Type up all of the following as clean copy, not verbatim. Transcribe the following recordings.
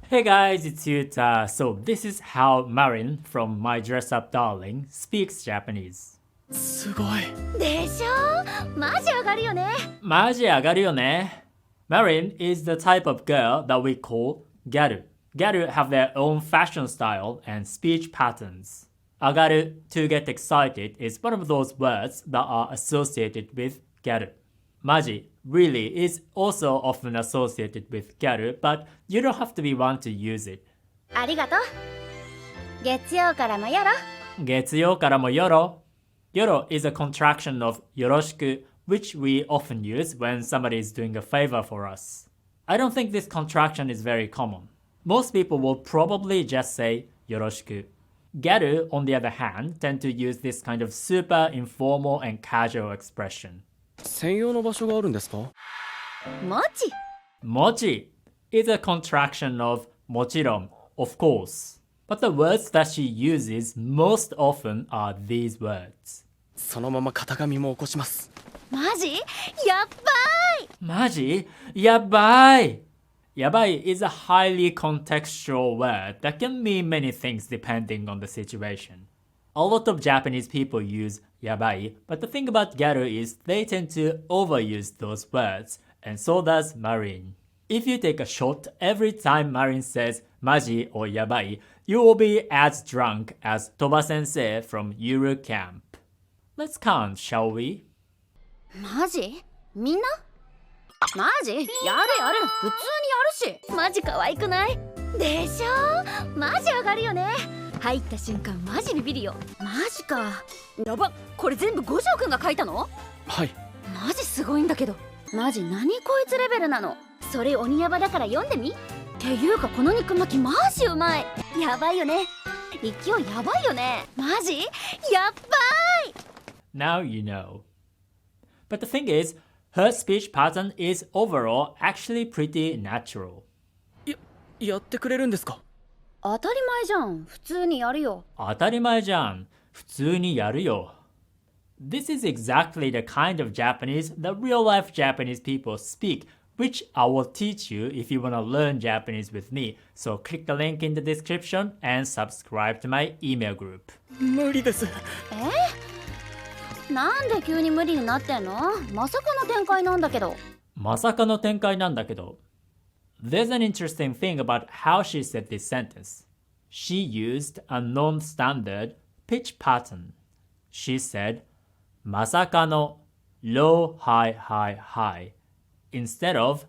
Hey guys, it's Yuta. So this is how Marin from My Dress Up Darling speaks Japanese. すごい。でしょ、マジ上がるよね。マジ上がるよね. Marin is the type of girl that we call gyaru. Gyaru have their own fashion style and speech patterns. Agaru, to get excited, is one of those words that are associated with gyaru. Maji, really, is also often associated with gyaru, but you don't have to be one to use it. ありがとう。月曜からもよろ。月曜からもよろ. Yoro is a contraction of yoroshiku, which we often use when somebody is doing a favor for us. I don't think this contraction is very common. Most people will probably just say yoroshiku. Gyaru, on the other hand, tend to use this kind of super informal and casual expression. 専用の場所があるんですか？もち。Mochi is a contraction of mochiron, of course. But the words that she uses most often are these words. そのまま型紙も起こします。マジ？やっばい。マジ? Yabai! Yabai is a highly contextual word that can mean many things depending on the situation. A lot of Japanese people use yabai, but the thing about gyaru is they tend to overuse those words, and so does Marin. If you take a shot every time Marin says maji or yabai, you will be as drunk as Toba-sensei from Yuru Camp. Let's count, shall we? マジ？みんな？マジ？やるやる。普通にやるし。マジ可愛くない？でしょ？マジ上がるよね。入った瞬間マジビビるよ。マジか。やば、これ全部五条くんが書いたの？はい。マジすごいんだけど。マジ何こいつレベルなの？それ鬼ヤバだから読んでみ。っていうかこの肉巻きマジうまい。やばいよね。勢いやばいよね。マジ？やっばい。 Now you know. But the thing is, her speech pattern is overall actually pretty natural. やってくれるんですか？当たり前じゃん。普通にやるよ。当たり前じゃん。普通にやるよ. This is exactly the kind of Japanese that real-life Japanese people speak, which I will teach you if you want to learn Japanese with me. So click the link in the description and subscribe to my email group. 無理です。なんで急に無理になってんの？まさかの展開なんだけど。まさかの展開なんだけど. There's an interesting thing about how she said this sentence. She used a non-standard pitch pattern. She said, まさかの low, high, high, high instead of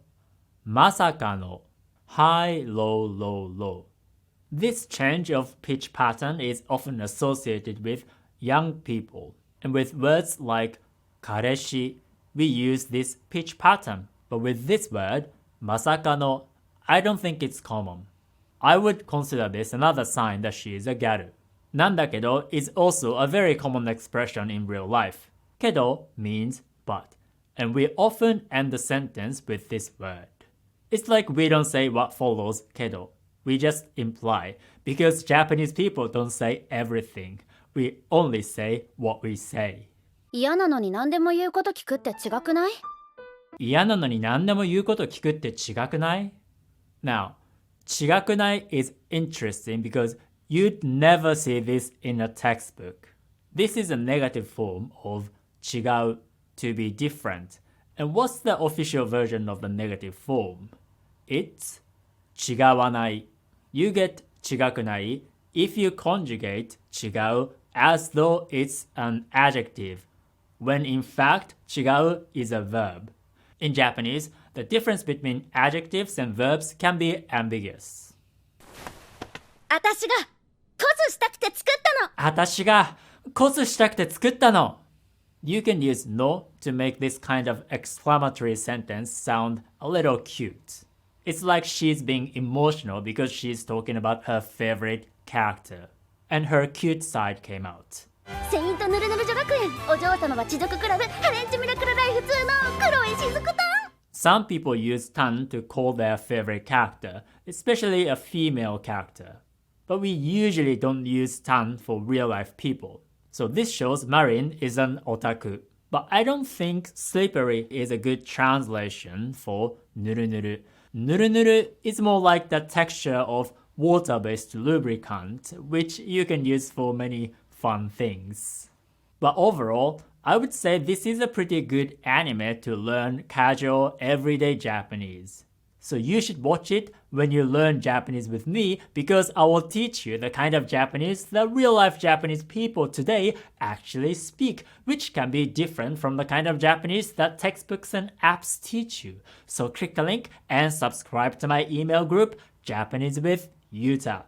まさかの high, low, low, low. This change of pitch pattern is often associated with young people. And with words like 彼氏, we use this pitch pattern. But with this word, まさかの, I don't think it's common. I would consider this another sign that she is a gyaru. なんだけど is also a very common expression in real life. けど means but. And we often end the sentence with this word. It's like we don't say what follows けど. We just imply. Because Japanese people don't say everything. We only say what we say. 嫌なのに何でも言うこと聞くって違くない？嫌なのに何でも言うこと聞くって違くない? Now, 違くない is interesting because you'd never see this in a textbook. This is a negative form of 違う, to be different. And what's the official version of the negative form? It's 違わない. You get 違くない if you conjugate 違う as though it's an adjective, when in fact 違う is a verb. In Japanese, the difference between adjectives and verbs can be ambiguous. 私がコスしたくて作ったの。私がコスしたくて作ったの. You can use no to make this kind of exclamatory sentence sound a little cute. It's like she's being emotional because she's talking about her favorite character. And her cute side came out. セイントヌルヌル女学園、お嬢様は地獄クラブ、ハレンチミラクルライフ2の黒石づくたん。Some people use tan to call their favorite character, especially a female character. But we usually don't use tan for real-life people. So this shows Marin is an otaku. But I don't think slippery is a good translation for nuru-nuru. Nuru-nuru is more like the texture of water-based lubricant, which you can use for many fun things. But overall, I would say this is a pretty good anime to learn casual, everyday Japanese. So you should watch it when you learn Japanese with me, because I will teach you the kind of Japanese that real-life Japanese people today actually speak, which can be different from the kind of Japanese that textbooks and apps teach you. So click the link and subscribe to my email group, Japanese with Yuta.